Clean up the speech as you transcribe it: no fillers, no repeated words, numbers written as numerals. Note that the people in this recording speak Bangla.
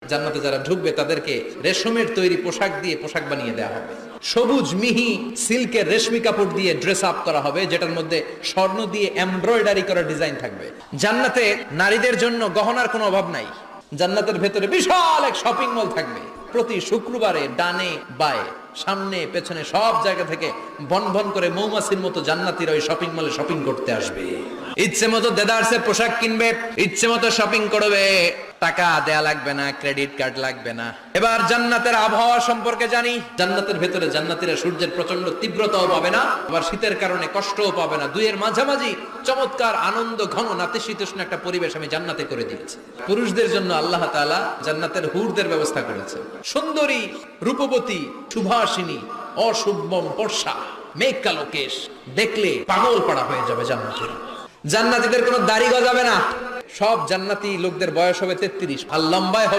জান্নাতে যারা ঢুকবে তাদেরকে রেশমের তৈরি পোশাক দিয়ে পোশাক বানিয়ে দেওয়া হবে। সবুজ মিহি সিল্কের রেশমি কাপড় দিয়ে ড্রেস আপ করা হবে, যেটার মধ্যে স্বর্ণ দিয়ে এমব্রয়ডারি করা ডিজাইন থাকবে। জান্নাতে নারীদের জন্য গহনার কোনো অভাব নাই। জান্নাতের ভেতরে বিশাল এক শপিং মল থাকবে। প্রতি শুক্রবারে ডানে বায়ে সামনে পেছনে সব জায়গা থেকে বনবন করে মৌমাছির মতো জান্নাতীরা ওই শপিং মলে শপিং করতে আসবে। ইচ্ছে মতো দেদারসে পোশাক কিনবে, ইচ্ছে মতো শপিং করবে, টাকা দেয়া লাগবে না, ক্রেডিট কার্ড লাগবে না। এবার জান্নাতের আবহাওয়া সম্পর্কে জানি। জান্নাতের ভেতরে জান্নাতীরা সূর্যের প্রচন্ড তীব্রতাও পাবে না, আবার শীতের কারণে কষ্টও পাবে না। দুইয়ের মাঝামাঝি চমৎকার আনন্দ ঘন নাতিশীতোষ্ণ একটা পরিবেশ আমি জান্নাতে করে দিয়েছি। পুরুষদের জন্য আল্লাহ তাআলা জান্নাতের হুরদের ব্যবস্থা করেছে। সুন্দরী, রূপবতী, সুভাষিনী, অশুভম পর্ষা, মেঘ কালো কেশ, দেখলে পাগল পাড়া হয়ে যাবে জান্নাতীরা। জান্নাতীদের কোনো দাড়ি গজাবে না। সব জান্নাতি লোকদের বয়স হবে 33, আর লম্বায় হবে